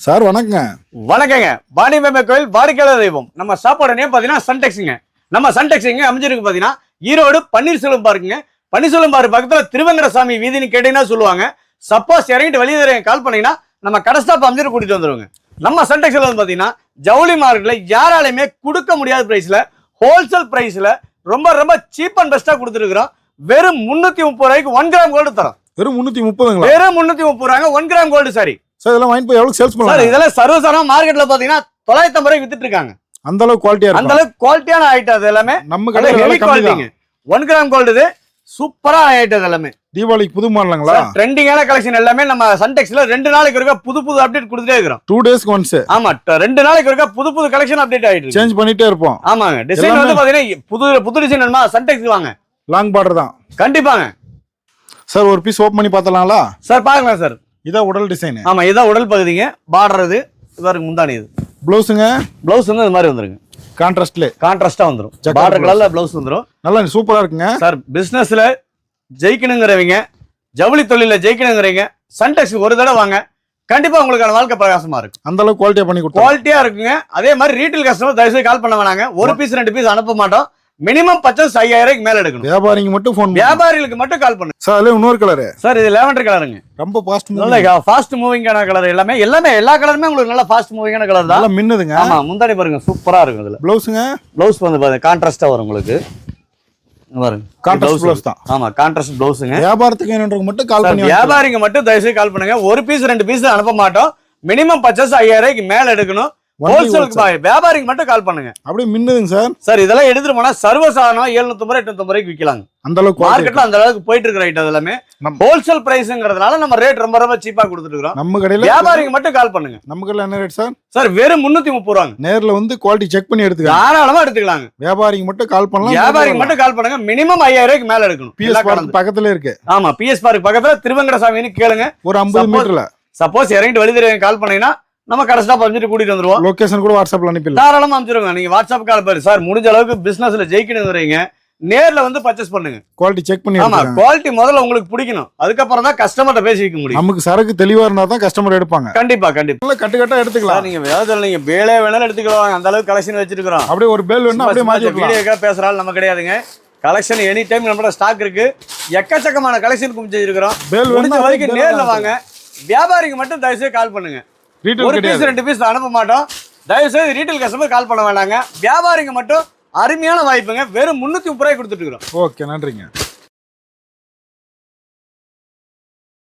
Sir வணக்கங்க. வணக்கங்க. பாண்டிமேமை கோயில் வாடிக்கையாளர் தெய்வம். நம்ம சாப்பாடு நேம் பார்த்தீங்கன்னா சன்டெக்ஸுங்க. நம்ம சன்டெக்ஸ் எங்க அமைஞ்சிருக்கு பார்த்தீங்கன்னா ஈரோடு பன்னீர்செல்வம் பார்க்குங்க. பன்னீர்செல்வம் பார்க் பக்கத்தில் திருவங்கரசாமி வீதினு கேட்டீங்கன்னா சொல்லுவாங்க. சப்போஸ் இறங்கிட்டு வெளியே கால் பண்ணீங்கன்னா நம்ம கடை ஸ்டாப் அமைஞ்சிட்டு கூட்டிட்டு வந்துருவாங்க. நம்ம சன்டெக்ஸ்ல வந்து பார்த்தீங்கன்னா ஜவுளி மார்க்கெட்ல யாராலையுமே கொடுக்க முடியாத பிரைஸ்ல ஹோல்சேல் பிரைஸ்ல ரொம்ப ரொம்ப சீப் அண்ட் பெஸ்டா கொடுத்துருக்கிறோம். வெறும் 330 ரூபாய்க்கு 1 கிராம் கோல்டு தரோம். வெறும் 330. வெறும் 330 ரூபாங்க 1 கிராம் கோல்டு சாரி. சார் இதெல்லாம் வாங்கி போய் எவ்வளவு சேல்ஸ் பண்ணலாம்? சார் இதெல்லாம் சர்வசாதாரண மார்க்கெட்ல பாத்தீங்கன்னா 950 ரூபாய்க்கு வித்துட்டு இருக்காங்க. அந்த அளவுக்கு குவாலிட்டியா இருக்கு. அந்த அளவுக்கு குவாலிட்டியான ஐட்டம் அது எல்லாமே. நம்ம கடையில ஹெவி குவாலிட்டிங்க. 1 கிராம் கோல்டு இது சூப்பரா ஐட்டம் எல்லாமே. தீபாவளிக்கு புது மாடலுங்களா? ட்ரெண்டிங்கான கலெக்ஷன் எல்லாமே நம்ம சன்டெக்ஸ்ல 2 நாளைக்கு ஒருக்கா புது அப்டேட் கொடுத்துட்டே இருக்கோம். 2 டேஸ்க்கு ஒன்ஸ். ஆமா 2 நாளைக்கு ஒருக்கா புது கலெக்ஷன் அப்டேட் ஆயிட்டு இருக்கு. சேஞ்ச் பண்ணிட்டே இருப்போம். ஆமாங்க. டிசைன் வந்து பாத்தீங்கன்னா புது டிசைன் வேணுமா சன்டெக்ஸ் வாங்க. லாங் பார்டர் தான். கண்டிப்பாங்க. சார் ஒரு பீஸ் ஓபன் பண்ணி பார்த்தலாம்ங்களா? சார் பார்க்கலாம் சார். இதான் உடல் டிசைன். ஆமா இதான் உடல் பகுதிங்க. பார்டர் இது இவருக்கு முந்தானி இது. ப்ளவுஸுங்க? ப்ளவுஸ் வந்து இந்த மாதிரி வந்துருங்க. கான்ட்ராஸ்டா வந்துரும். பார்டர் கலர்ல ப்ளவுஸ் வந்துரும். நல்லா சூப்பரா இருக்குங்க. சார் பிசினஸ்ல ஜெயிக்கணுங்கிறவங்க ஜவுளி தொழில ஜெயிக்கணுங்கிறவங்க சன்டெக்ஸ் ஒரு தடவை வாங்க. கண்டிப்பா உங்களுக்கான வாழ்க்கை பிரகாசமா இருக்கும். அந்த அளவுக்கு குவாலிட்டியா பண்ணி கொடுத்தோம். குவாலிட்டியா இருக்குங்க. அதே மாதிரி ரீட்டைல் கஸ்டமர் தயவுசெய்து கால் பண்ண வேணாங்க. ஒரு பீஸ் 2 பீஸ் அனுப்ப மாட்டோம். மினிமம் பர்ச்சேஸ் 5000 ரூபாய்க்கு மேல எடுக்கணும். வியாபாரிங்க மட்டும் ஃபோன் வியாபாரிகளுக்கு மட்டும் கால் பண்ணுங்க. சார் அதுல இன்னொரு கலர். சார் இது லாவெண்டர் கலருங்க. ரொம்ப ஃபாஸ்ட் மூவிங்கான கலர் எல்லாமே எல்லா கலருமே உங்களுக்கு நல்ல ஃபாஸ்ட் மூவிங்கான கலர் தான். நல்லா மின்னுதுங்க. ஆமா முந்தானி பாருங்க சூப்பரா இருக்கும் இதுல. ப்ளவுஸ்ங்க? ப்ளவுஸ் வந்து பாருங்க கான்ட்ராஸ்டா வரும் உங்களுக்கு. பாருங்க கான்ட்ராஸ்ட் ப்ளவுஸ் தான். ஆமா கான்ட்ராஸ்ட் ப்ளவுஸ்ங்க. வியாபாரத்துக்கு வேணும்ன்றவங்க மட்டும் கால் பண்ணி வியாபாரிங்க மட்டும் தயவுசெய்து கால் பண்ணுங்க. ஒரு பீஸ் 2 பீஸ் அனுப்ப மாட்டோம். மினிமம் பர்ச்சேஸ் 5000 ரூபாய்க்கு மேல எடுக்கணும். ஹோல்சேல் வியாபாரிக்கு மட்டும் கால் பண்ணுங்க. அப்படியே மின்னுதுங்க சார். சார் இதெல்லாம் எடுத்துட்டு போனா சர்வசாதாரணம் 750 850 ரூபாய்க்கு விற்கலாங்க. அந்த அளவுக்கு மார்க்கெட்ல அந்த அளவுக்கு போயிட்டு இருக்கிற ஐட்டம் எல்லாமே ஹோல்சேல் பிரைஸ்ங்கிறதுனால நம்ம ரேட் ரொம்ப ரொம்ப சீப்பா கொடுத்துட்டு இருக்கோம். நம்ம கடையில வியாபாரிக்கு மட்டும் கால் பண்ணுங்க. நம்ம கடையில என்ன ரேட் சார்? சார் வெறும் 330 ரூபாங்க. நேர்ல வந்து குவாலிட்டி செக் பண்ணி எடுத்துக்கலாம். தாராளமா எடுத்துக்கலாங்க. வியாபாரிக்கு மட்டும் கால் பண்ணலாம். வியாபாரிக்கு மட்டும் கால் பண்ணுங்க. மினிமம் 5000 ரூபாய்க்கு மேல எடுக்கணும். பிஎஸ் பார்க் பக்கத்துல இருக்கு. ஆமா பிஎஸ் பார்க் பக்கத்துல திருவங்கரசாமின்னு கேளுங்க. ஒரு 50 மீட்டர்ல. சப்போஸ் இறங்கிட்டு வெளியே கால் பண்ணீங்கன்னா நம்ம கடை ஸ்டாப் அமைச்சிட்டு கூட்டிட்டு வந்துருவோம். லொகேஷன் கூட வாட்ஸ்அப்ல அனுப்பிடலாம். தாராளமா அனுப்பிச்சிருங்க. நீங்க வாட்ஸ்அப் கால் பாரு சார். முடிஞ்ச அளவுக்கு பிசினஸ்ல ஜெயிக்கணுங்கிறீங்க நேர்ல வந்து பர்ச்சேஸ் பண்ணுங்க. குவாலிட்டி செக் பண்ணி. ஆமா குவாலிட்டி முதல்ல உங்களுக்கு பிடிக்கணும். அதுக்கப்புறம் தான் கஸ்டமர்ட்ட பேசிக்க முடியும். நமக்கு சரக்கு தெளிவா இருந்தா தான் கஸ்டமர் எடுப்பாங்க. கண்டிப்பா கட்டு எடுத்துக்கலாம். நீங்க வேதத்துல நீங்க பேலே வேணாலும் எடுத்துக்கலாம். அந்த அளவுக்கு கலெக்ஷன் வச்சிருக்கோம். அப்படியே ஒரு பேல் வேணா அப்படியே மாத்திக்கலாம். வீடியோக்கா பேசுறாள் நம்ம கிடையாதுங்க. கலெக்ஷன் எனி டைம் நம்மளோட ஸ்டாக் இருக்கு. எக்கச்சக்கமான கலெக்ஷன் குமிச்சிருக்கிறோம். முடிஞ்ச வரைக்கும் நேர்ல வாங்க. வியாபாரிக்கு மட்டும் தயவுசெய்து கால் பண்ணுங்க. ஒரு பீஸ் 2 பீஸ் அனுப்ப மாட்டோம். தயவுசெய்து ரீட்டைல் கஸ்டமர் கால் பண்ண வேண்டாங்க. வியாபாரிங்க மட்டும் அருமையான வாய்ப்புங்க. வெறும் 330 ரூபாய் கொடுத்துட்டு இருக்கோம். ஓகே நன்றிங்க.